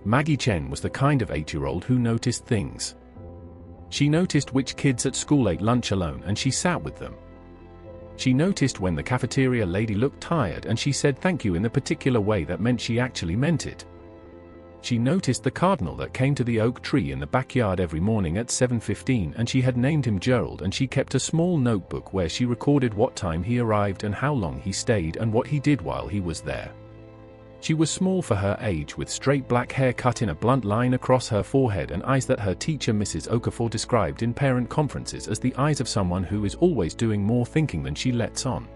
Maggie Chen was the kind of 8-year-old who noticed things. She noticed which kids at school ate lunch alone and she sat with them. She noticed when the cafeteria lady looked tired and she said thank you in the particular way that meant she actually meant it. She noticed the cardinal that came to the oak tree in the backyard every morning at 7:15 and she had named him Gerald, and she kept a small notebook where she recorded what time he arrived and how long he stayed and what he did while he was there. She was small for her age, with straight black hair cut in a blunt line across her forehead and eyes that her teacher Mrs. Okafor described in parent conferences as the eyes of someone who is always doing more thinking than she lets on.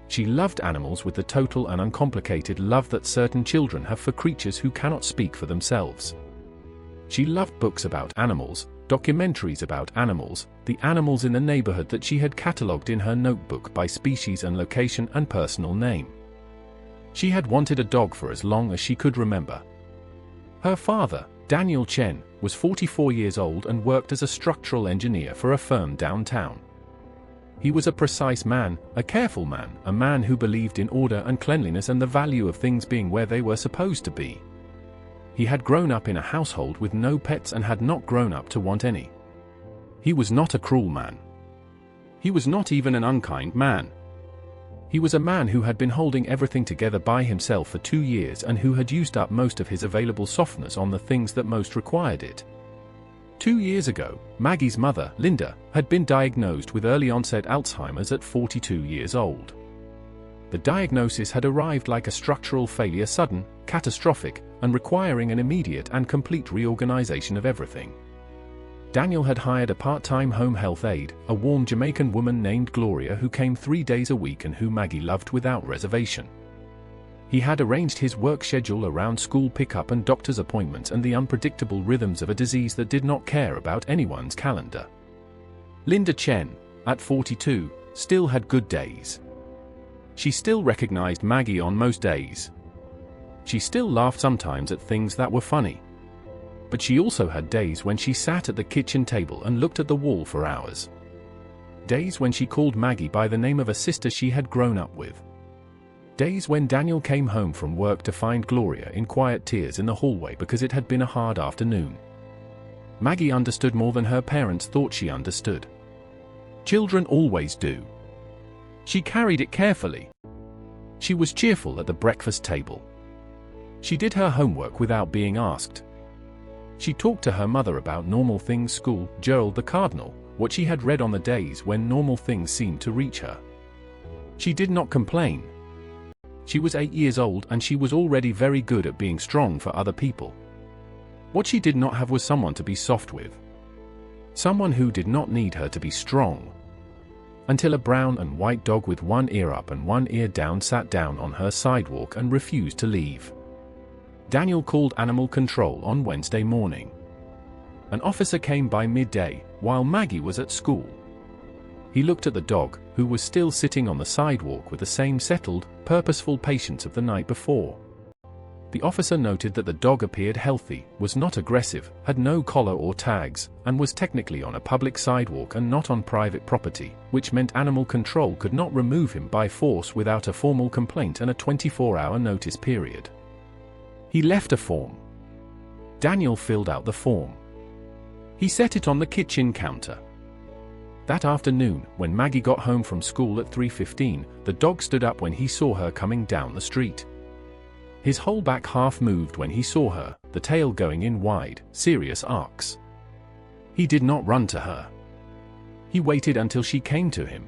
She loved animals with the total and uncomplicated love that certain children have for creatures who cannot speak for themselves. She loved books about animals, documentaries about animals, the animals in the neighborhood that she had catalogued in her notebook by species and location and personal name. She had wanted a dog for as long as she could remember. Her father, Daniel Chen, was 44 years old and worked as a structural engineer for a firm downtown. He was a precise man, a careful man, a man who believed in order and cleanliness and the value of things being where they were supposed to be. He had grown up in a household with no pets and had not grown up to want any. He was not a cruel man. He was not even an unkind man. He was a man who had been holding everything together by himself for 2 years and who had used up most of his available softness on the things that most required it. 2 years ago, Maggie's mother, Linda, had been diagnosed with early-onset Alzheimer's at 42 years old. The diagnosis had arrived like a structural failure, sudden, catastrophic, and requiring an immediate and complete reorganization of everything. Daniel had hired a part-time home health aide, a warm Jamaican woman named Gloria who came 3 days a week and who Maggie loved without reservation. He had arranged his work schedule around school pickup and doctor's appointments and the unpredictable rhythms of a disease that did not care about anyone's calendar. Linda Chen, at 42, still had good days. She still recognized Maggie on most days. She still laughed sometimes at things that were funny. But she also had days when she sat at the kitchen table and looked at the wall for hours. Days when she called Maggie by the name of a sister she had grown up with. Days when Daniel came home from work to find Gloria in quiet tears in the hallway because it had been a hard afternoon. Maggie understood more than her parents thought she understood. Children always do. She carried it carefully. She was cheerful at the breakfast table. She did her homework without being asked. She talked to her mother about normal things, school, Gerald the Cardinal, what she had read on the days when normal things seemed to reach her. She did not complain. She was 8 years old and she was already very good at being strong for other people. What she did not have was someone to be soft with. Someone who did not need her to be strong. Until a brown and white dog with one ear up and one ear down sat down on her sidewalk and refused to leave. Daniel called animal control on Wednesday morning. An officer came by midday, while Maggie was at school. He looked at the dog, who was still sitting on the sidewalk with the same settled, purposeful patience of the night before. The officer noted that the dog appeared healthy, was not aggressive, had no collar or tags, and was technically on a public sidewalk and not on private property, which meant animal control could not remove him by force without a formal complaint and a 24-hour notice period. He left a form. Daniel filled out the form. He set it on the kitchen counter. That afternoon, when Maggie got home from school at 3:15, the dog stood up when he saw her coming down the street. His whole back half moved when he saw her, the tail going in wide, serious arcs. He did not run to her. He waited until she came to him.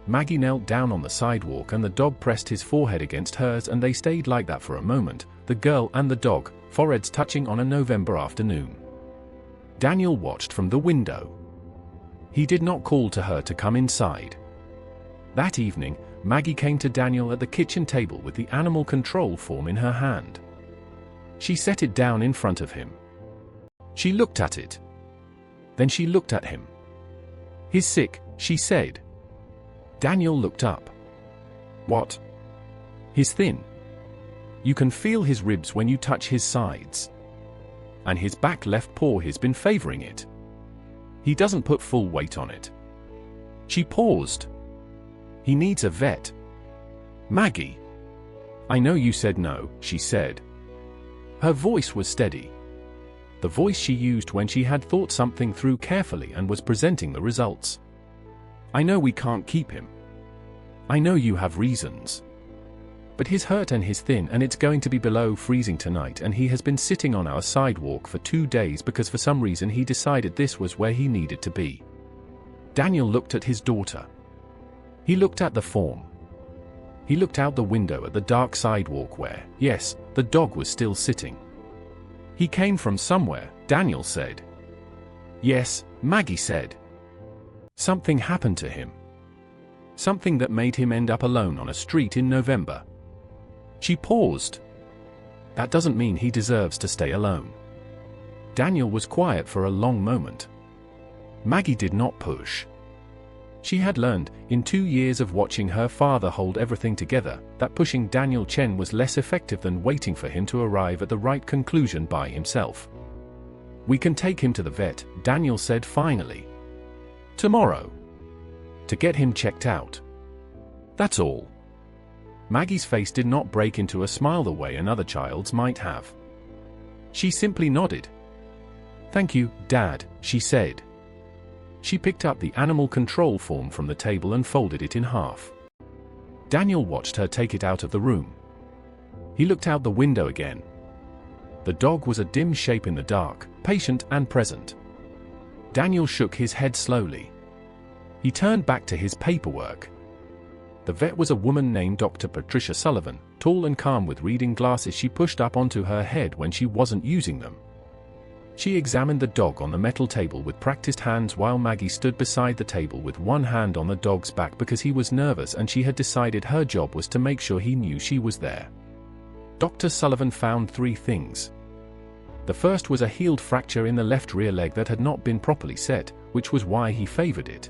Maggie knelt down on the sidewalk and the dog pressed his forehead against hers, and they stayed like that for a moment, the girl and the dog, foreheads touching on a November afternoon. Daniel watched from the window. He did not call to her to come inside. That evening, Maggie came to Daniel at the kitchen table with the animal control form in her hand. She set it down in front of him. She looked at it. Then she looked at him. "He's sick," she said. Daniel looked up. "What?" "He's thin. You can feel his ribs when you touch his sides. And his back left paw has been favoring it. He doesn't put full weight on it." She paused. "He needs a vet." "Maggie." "I know you said no," she said. Her voice was steady. The voice she used when she had thought something through carefully and was presenting the results. I know we can't keep him. I know you have reasons. But he's hurt and he's thin and it's going to be below freezing tonight, and he has been sitting on our sidewalk for 2 days because for some reason he decided this was where he needed to be. Daniel looked at his daughter. He looked at the form. He looked out the window at the dark sidewalk where, yes, the dog was still sitting. He came from somewhere, Daniel said. Yes, Maggie said. Something happened to him. Something that made him end up alone on a street in November. She paused. That doesn't mean he deserves to stay alone. Daniel was quiet for a long moment. Maggie did not push. She had learned, in 2 years of watching her father hold everything together, that pushing Daniel Chen was less effective than waiting for him to arrive at the right conclusion by himself. We can take him to the vet, Daniel said finally. Tomorrow. To get him checked out. That's all. Maggie's face did not break into a smile the way another child's might have. She simply nodded. Thank you, Dad, she said. She picked up the animal control form from the table and folded it in half. Daniel watched her take it out of the room. He looked out the window again. The dog was a dim shape in the dark, patient and present. Daniel shook his head slowly. He turned back to his paperwork. The vet was a woman named Dr. Patricia Sullivan, tall and calm with reading glasses she pushed up onto her head when she wasn't using them. She examined the dog on the metal table with practiced hands while Maggie stood beside the table with one hand on the dog's back because he was nervous and she had decided her job was to make sure he knew she was there. Dr. Sullivan found 3 things. The first was a healed fracture in the left rear leg that had not been properly set, which was why he favored it.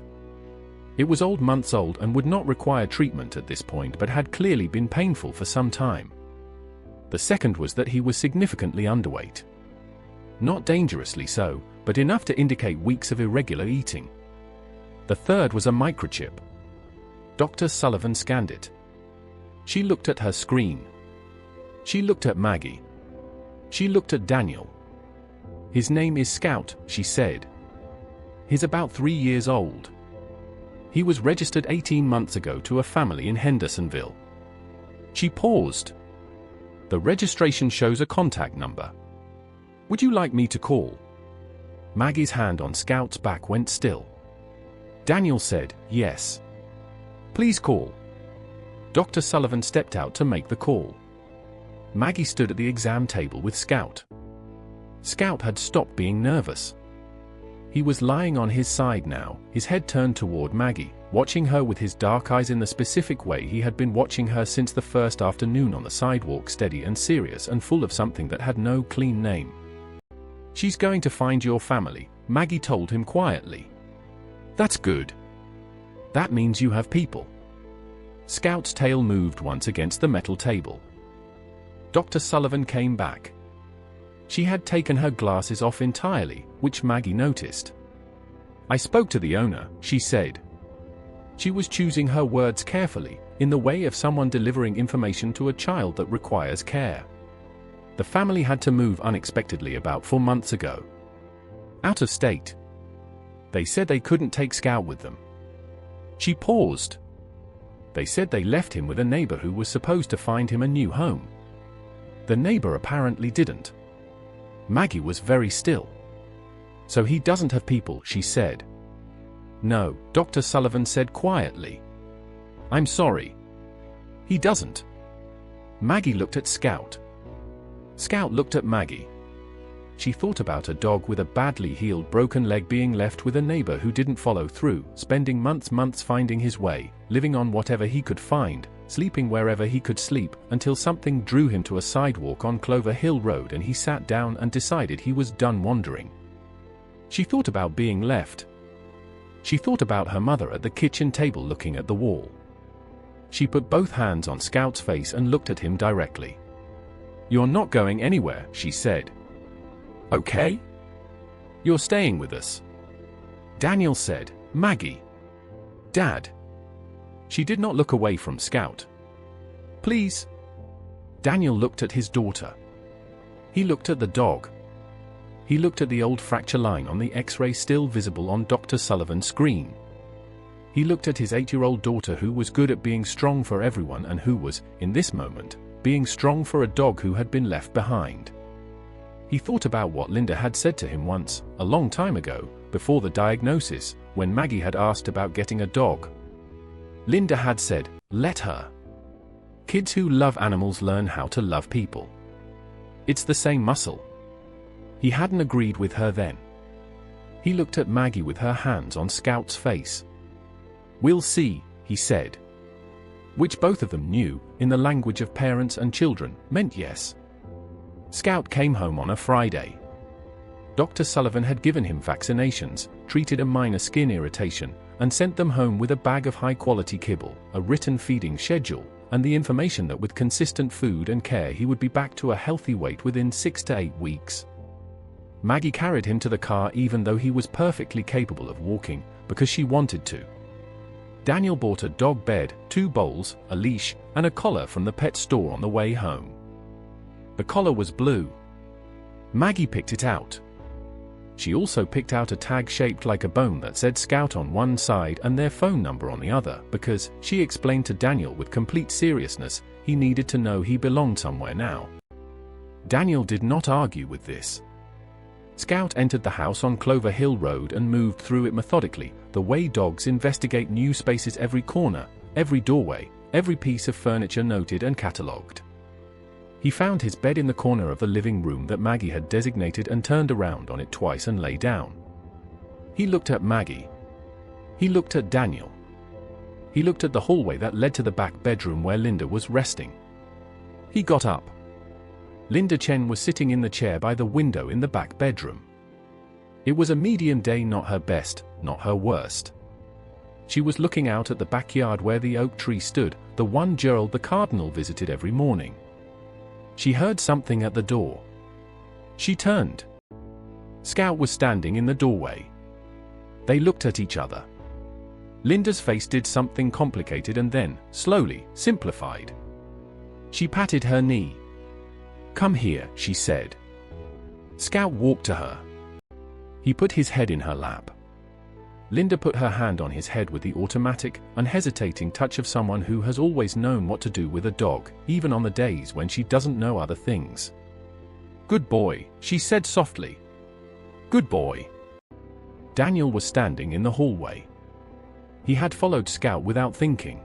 It was months old and would not require treatment at this point but had clearly been painful for some time. The second was that he was significantly underweight. Not dangerously so, but enough to indicate weeks of irregular eating. The third was a microchip. Dr. Sullivan scanned it. She looked at her screen. She looked at Maggie. She looked at Daniel. His name is Scout, she said. He's about 3 years old. He was registered 18 months ago to a family in Hendersonville. She paused. The registration shows a contact number. Would you like me to call? Maggie's hand on Scout's back went still. Daniel said, yes. Please call. Dr. Sullivan stepped out to make the call. Maggie stood at the exam table with Scout. Scout had stopped being nervous. He was lying on his side now, his head turned toward Maggie, watching her with his dark eyes in the specific way he had been watching her since the first afternoon on the sidewalk, steady and serious and full of something that had no clean name. She's going to find your family, Maggie told him quietly. That's good. That means you have people. Scout's tail moved once against the metal table. Dr. Sullivan came back. She had taken her glasses off entirely, which Maggie noticed. I spoke to the owner, she said. She was choosing her words carefully, in the way of someone delivering information to a child that requires care. The family had to move unexpectedly about 4 months ago. Out of state. They said they couldn't take Scout with them. She paused. They said they left him with a neighbor who was supposed to find him a new home. The neighbor apparently didn't. Maggie was very still. So he doesn't have people, she said. No, Dr. Sullivan said quietly. I'm sorry. He doesn't. Maggie looked at Scout. Scout looked at Maggie. She thought about a dog with a badly healed broken leg being left with a neighbor who didn't follow through, spending months finding his way, living on whatever he could find, sleeping wherever he could sleep, until something drew him to a sidewalk on Clover Hill Road and he sat down and decided he was done wandering. She thought about being left. She thought about her mother at the kitchen table looking at the wall. She put both hands on Scout's face and looked at him directly. You're not going anywhere, she said. Okay? You're staying with us. Daniel said, Maggie. Dad. She did not look away from Scout. Please. Daniel looked at his daughter. He looked at the dog. He looked at the old fracture line on the X-ray still visible on Dr. Sullivan's screen. He looked at his 8-year-old daughter who was good at being strong for everyone and who was, in this moment, being strong for a dog who had been left behind. He thought about what Linda had said to him once, a long time ago, before the diagnosis, when Maggie had asked about getting a dog. Linda had said, "Let her. Kids who love animals learn how to love people. It's the same muscle." He hadn't agreed with her then. He looked at Maggie with her hands on Scout's face. "We'll see," he said. Which both of them knew, in the language of parents and children, meant yes. Scout came home on a Friday. Dr. Sullivan had given him vaccinations, treated a minor skin irritation, and sent them home with a bag of high-quality kibble, a written feeding schedule, and the information that with consistent food and care he would be back to a healthy weight within 6 to 8 weeks. Maggie carried him to the car even though he was perfectly capable of walking, because she wanted to. Daniel bought a dog bed, 2 bowls, a leash, and a collar from the pet store on the way home. The collar was blue. Maggie picked it out. She also picked out a tag shaped like a bone that said Scout on one side and their phone number on the other because, she explained to Daniel with complete seriousness, he needed to know he belonged somewhere now. Daniel did not argue with this. Scout entered the house on Clover Hill Road and moved through it methodically, the way dogs investigate new spaces, every corner, every doorway, every piece of furniture noted and catalogued. He found his bed in the corner of the living room that Maggie had designated and turned around on it twice and lay down. He looked at Maggie. He looked at Daniel. He looked at the hallway that led to the back bedroom where Linda was resting. He got up. Linda Chen was sitting in the chair by the window in the back bedroom. It was a medium day, not her best, not her worst. She was looking out at the backyard where the oak tree stood, the one Gerald the cardinal visited every morning. She heard something at the door. She turned. Scout was standing in the doorway. They looked at each other. Linda's face did something complicated and then, slowly, simplified. She patted her knee. "Come here," she said. Scout walked to her. He put his head in her lap. Linda put her hand on his head with the automatic, unhesitating touch of someone who has always known what to do with a dog, even on the days when she doesn't know other things. "Good boy," she said softly. "Good boy." Daniel was standing in the hallway. He had followed Scout without thinking.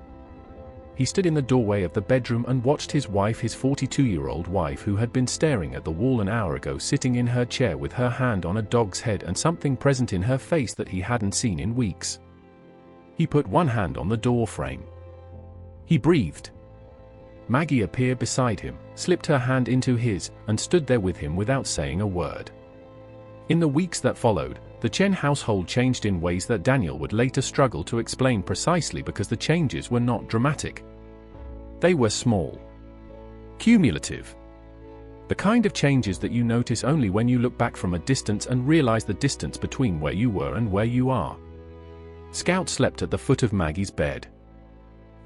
He stood in the doorway of the bedroom and watched his wife, his 42-year-old wife who had been staring at the wall an hour ago, sitting in her chair with her hand on a dog's head and something present in her face that he hadn't seen in weeks. He put one hand on the door frame. He breathed. Maggie appeared beside him, slipped her hand into his, and stood there with him without saying a word. In the weeks that followed, the Chen household changed in ways that Daniel would later struggle to explain precisely because the changes were not dramatic. They were small. Cumulative. The kind of changes that you notice only when you look back from a distance and realize the distance between where you were and where you are. Scout slept at the foot of Maggie's bed.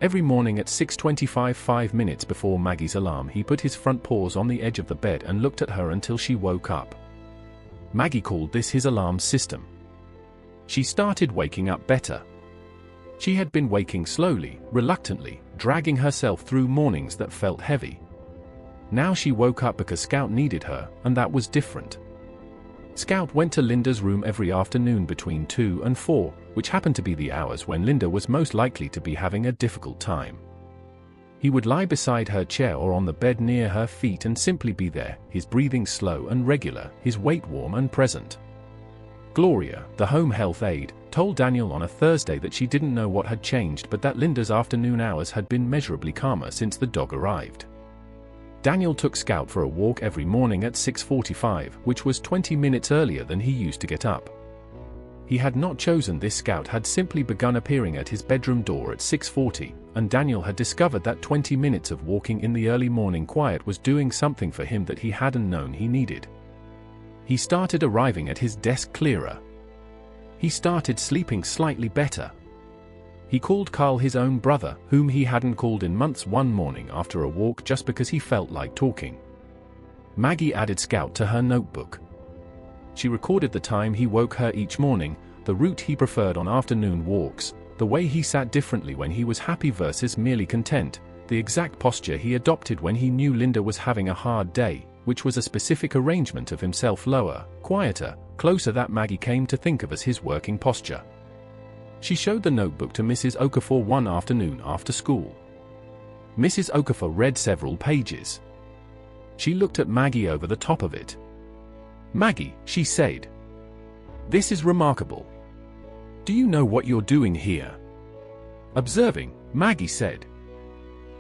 Every morning at 6:25, 5 minutes before Maggie's alarm, he put his front paws on the edge of the bed and looked at her until she woke up. Maggie called this his alarm system. She started waking up better. She had been waking slowly, reluctantly, dragging herself through mornings that felt heavy. Now she woke up because Scout needed her, and that was different. Scout went to Linda's room every afternoon between 2 and 4, which happened to be the hours when Linda was most likely to be having a difficult time. He would lie beside her chair or on the bed near her feet and simply be there, his breathing slow and regular, his weight warm and present. Gloria, the home health aide, told Daniel on a Thursday that she didn't know what had changed but that Linda's afternoon hours had been measurably calmer since the dog arrived. Daniel took Scout for a walk every morning at 6:45, which was 20 minutes earlier than he used to get up. He had not chosen this. Scout had simply begun appearing at his bedroom door at 6:40, and Daniel had discovered that 20 minutes of walking in the early morning quiet was doing something for him that he hadn't known he needed. He started arriving at his desk clearer. He started sleeping slightly better. He called Carl, his own brother, whom he hadn't called in months, one morning after a walk just because he felt like talking. Maggie added Scout to her notebook. She recorded the time he woke her each morning, the route he preferred on afternoon walks, the way he sat differently when he was happy versus merely content, the exact posture he adopted when he knew Linda was having a hard day, which was a specific arrangement of himself lower, quieter, closer that Maggie came to think of as his working posture. She showed the notebook to Mrs. Okafor one afternoon after school. Mrs. Okafor read several pages. She looked at Maggie over the top of it. "Maggie," she said, "this is remarkable. Do you know what you're doing here?" "Observing," Maggie said.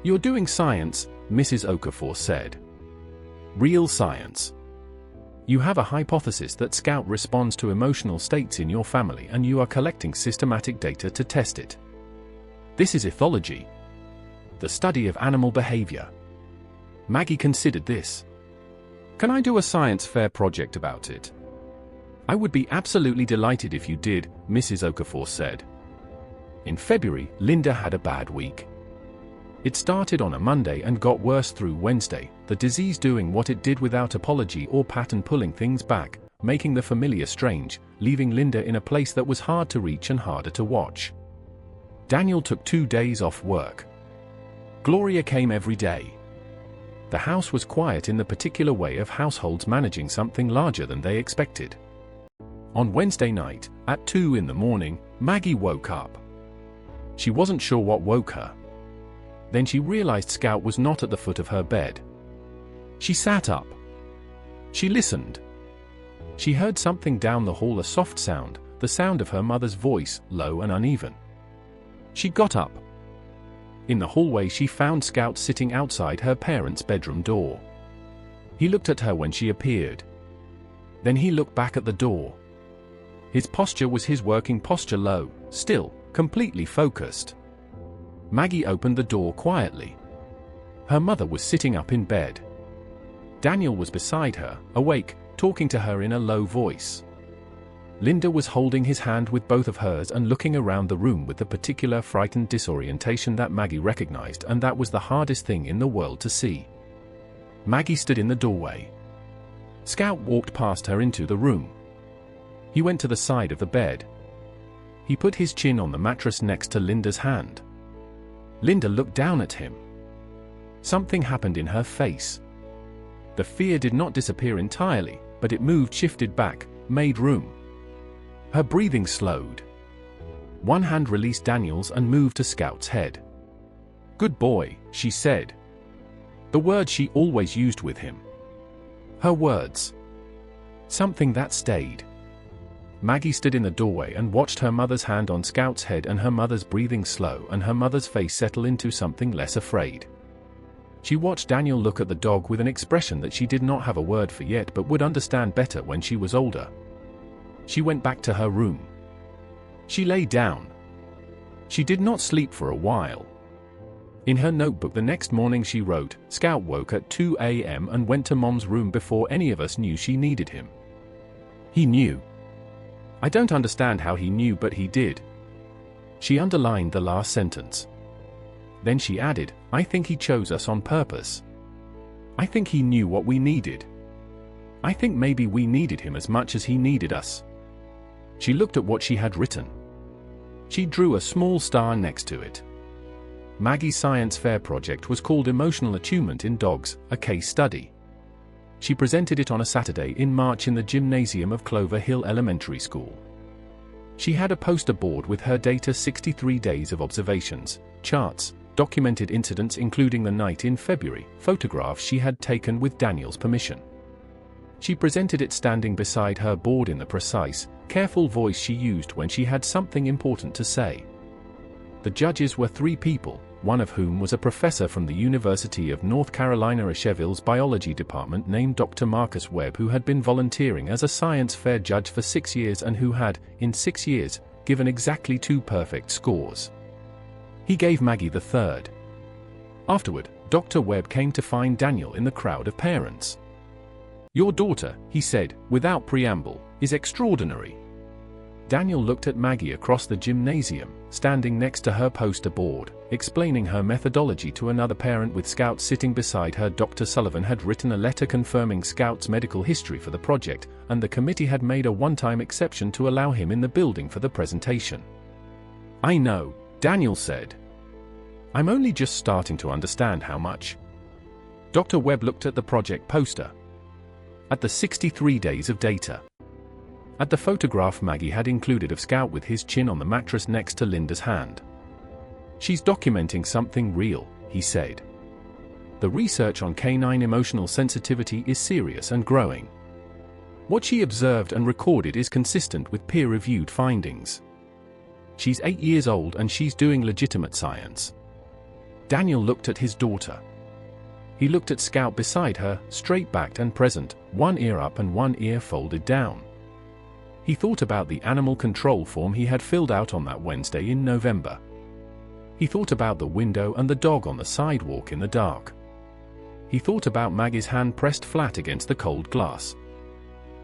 "You're doing science," Mrs. Okafor said. "Real science. You have a hypothesis that Scout responds to emotional states in your family and you are collecting systematic data to test it. This is ethology, the study of animal behavior." Maggie considered this. "Can I do a science fair project about it?" "I would be absolutely delighted if you did," Mrs. Okafor said. In February, Linda had a bad week. It started on a Monday and got worse through Wednesday, the disease doing what it did without apology or pattern, pulling things back, making the familiar strange, leaving Linda in a place that was hard to reach and harder to watch. Daniel took 2 days off work. Gloria came every day. The house was quiet in the particular way of households managing something larger than they expected. On Wednesday night, at 2 in the morning, Maggie woke up. She wasn't sure what woke her. Then she realized Scout was not at the foot of her bed. She sat up. She listened. She heard something down the hall, a soft sound, the sound of her mother's voice, low and uneven. She got up. In the hallway she found Scout sitting outside her parents' bedroom door. He looked at her when she appeared. Then he looked back at the door. His posture was his working posture, low, still, completely focused. Maggie opened the door quietly. Her mother was sitting up in bed. Daniel was beside her, awake, talking to her in a low voice. Linda was holding his hand with both of hers and looking around the room with the particular frightened disorientation that Maggie recognized, and that was the hardest thing in the world to see. Maggie stood in the doorway. Scout walked past her into the room. He went to the side of the bed. He put his chin on the mattress next to Linda's hand. Linda looked down at him. Something happened in her face. The fear did not disappear entirely, but it moved, shifted back, made room. Her breathing slowed. One hand released Daniel's and moved to Scout's head. "Good boy," she said. The word she always used with him. Her words. Something that stayed. Maggie stood in the doorway and watched her mother's hand on Scout's head and her mother's breathing slow and her mother's face settle into something less afraid. She watched Daniel look at the dog with an expression that she did not have a word for yet but would understand better when she was older. She went back to her room. She lay down. She did not sleep for a while. In her notebook the next morning she wrote, "Scout woke at 2 a.m. and went to Mom's room before any of us knew she needed him. He knew. I don't understand how he knew, but he did." She underlined the last sentence. Then she added, "I think he chose us on purpose. I think he knew what we needed. I think maybe we needed him as much as he needed us." She looked at what she had written. She drew a small star next to it. Maggie's science fair project was called Emotional Attunement in Dogs, a case study. She presented it on a Saturday in March in the gymnasium of Clover Hill Elementary School. She had a poster board with her data, 63 days of observations, charts, documented incidents including the night in February, photographs she had taken with Daniel's permission. She presented it standing beside her board in the precise, careful voice she used when she had something important to say. The judges were 3 people, one of whom was a professor from the University of North Carolina Asheville's biology department named Dr. Marcus Webb, who had been volunteering as a science fair judge for 6 years and who had, in 6 years, given exactly 2 perfect scores. He gave Maggie the 3rd. Afterward, Dr. Webb came to find Daniel in the crowd of parents. "Your daughter," he said, without preamble, "is extraordinary. Daniel looked at Maggie across the gymnasium, standing next to her poster board, explaining her methodology to another parent with Scout sitting beside her. Dr. Sullivan had written a letter confirming Scout's medical history for the project, and the committee had made a one-time exception to allow him in the building for the presentation. "I know," Daniel said. "I'm only just starting to understand how much." Dr. Webb looked at the project poster, at the 63 days of data, at the photograph Maggie had included of Scout with his chin on the mattress next to Linda's hand. "She's documenting something real," he said. "The research on canine emotional sensitivity is serious and growing. What she observed and recorded is consistent with peer-reviewed findings. She's 8 years old and she's doing legitimate science." Daniel looked at his daughter. He looked at Scout beside her, straight-backed and present, one ear up and one ear folded down. He thought about the animal control form he had filled out on that Wednesday in November. He thought about the window and the dog on the sidewalk in the dark. He thought about Maggie's hand pressed flat against the cold glass.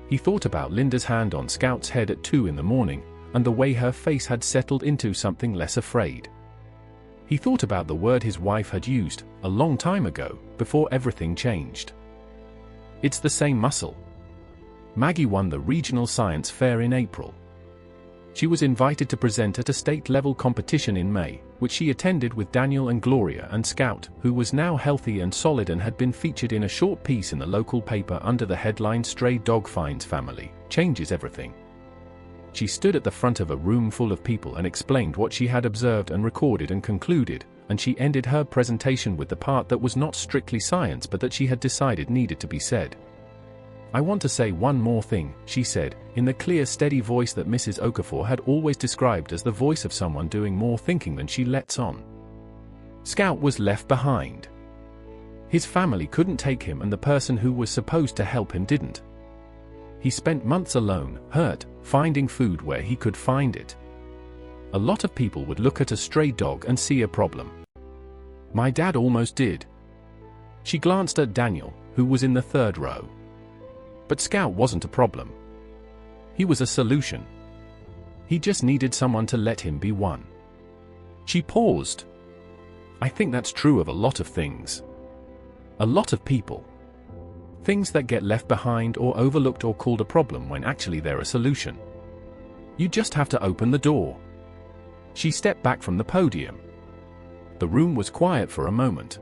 He thought about Linda's hand on Scout's head at 2 in the morning, and the way her face had settled into something less afraid. He thought about the word his wife had used, a long time ago, before everything changed. "It's the same muscle." Maggie won the regional science fair in April. She was invited to present at a state-level competition in May, which she attended with Daniel and Gloria, and Scout, who was now healthy and solid and had been featured in a short piece in the local paper under the headline "Stray Dog Finds Family, Changes Everything." She stood at the front of a room full of people and explained what she had observed and recorded and concluded, and she ended her presentation with the part that was not strictly science but that she had decided needed to be said. "I want to say one more thing," she said, in the clear, steady voice that Mrs. Okafor had always described as the voice of someone doing more thinking than she lets on. Scout was left behind. His family couldn't take him and the person who was supposed to help him didn't. He spent months alone, hurt, finding food where he could find it. A lot of people would look at a stray dog and see a problem. My dad almost did. She glanced at Daniel, who was in the third row. But Scout wasn't a problem. He was a solution. He just needed someone to let him be one. She paused. I think that's true of a lot of things. A lot of people. Things that get left behind or overlooked or called a problem when actually they're a solution. You just have to open the door. She stepped back from the podium. The room was quiet for a moment.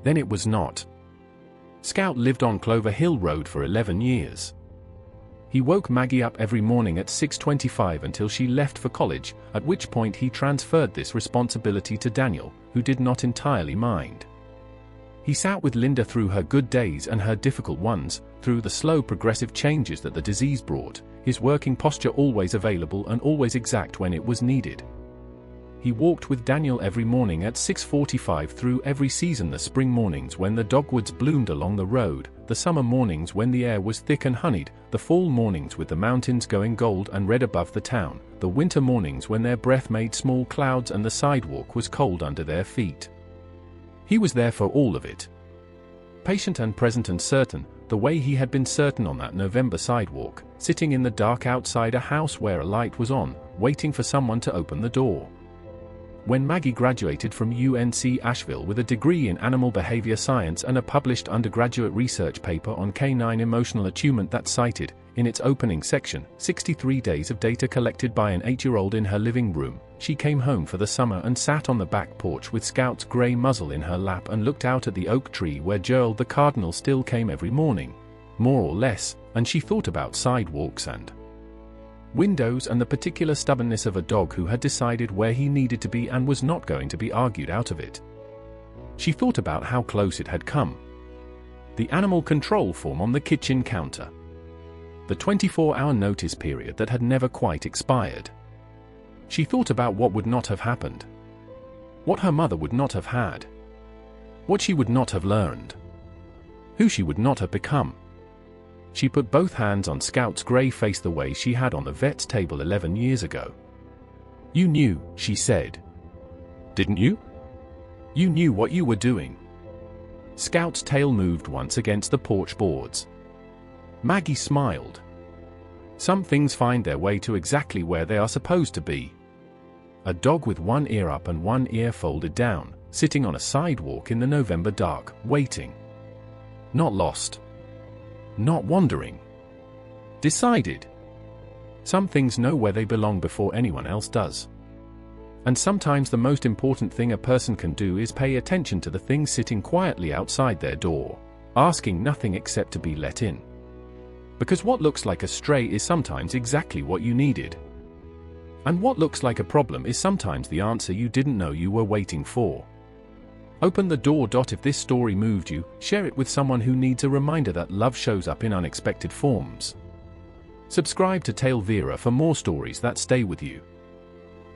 Then it was not. Scout lived on Clover Hill Road for 11 years. He woke Maggie up every morning at 6:25 until she left for college, at which point he transferred this responsibility to Daniel, who did not entirely mind. He sat with Linda through her good days and her difficult ones, through the slow progressive changes that the disease brought, his working posture always available and always exact when it was needed. He walked with Daniel every morning at 6:45 through every season, the spring mornings when the dogwoods bloomed along the road, the summer mornings when the air was thick and honeyed, the fall mornings with the mountains going gold and red above the town, the winter mornings when their breath made small clouds and the sidewalk was cold under their feet. He was there for all of it. Patient and present and certain, the way he had been certain on that November sidewalk, sitting in the dark outside a house where a light was on, waiting for someone to open the door. When Maggie graduated from UNC Asheville with a degree in animal behavior science and a published undergraduate research paper on canine emotional attunement that cited, in its opening section, 63 days of data collected by an 8-year-old in her living room, she came home for the summer and sat on the back porch with Scout's gray muzzle in her lap and looked out at the oak tree where Gerald the cardinal still came every morning, more or less, and she thought about sidewalks and windows and the particular stubbornness of a dog who had decided where he needed to be and was not going to be argued out of it. She thought about how close it had come. The animal control form on the kitchen counter. The 24-hour notice period that had never quite expired. She thought about what would not have happened. What her mother would not have had. What she would not have learned. Who she would not have become. She put both hands on Scout's gray face the way she had on the vet's table 11 years ago. You knew, she said. Didn't you? You knew what you were doing. Scout's tail moved once against the porch boards. Maggie smiled. Some things find their way to exactly where they are supposed to be. A dog with one ear up and one ear folded down, sitting on a sidewalk in the November dark, waiting. Not lost. Not wandering. Decided. Some things know where they belong before anyone else does. And sometimes the most important thing a person can do is pay attention to the things sitting quietly outside their door, asking nothing except to be let in. Because what looks like a stray is sometimes exactly what you needed. And what looks like a problem is sometimes the answer you didn't know you were waiting for. Open the door. If this story moved you, share it with someone who needs a reminder that love shows up in unexpected forms. Subscribe to Tale Vera for more stories that stay with you.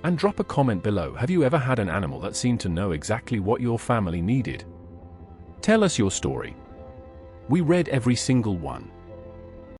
And drop a comment below. Have you ever had an animal that seemed to know exactly what your family needed? Tell us your story. We read every single one.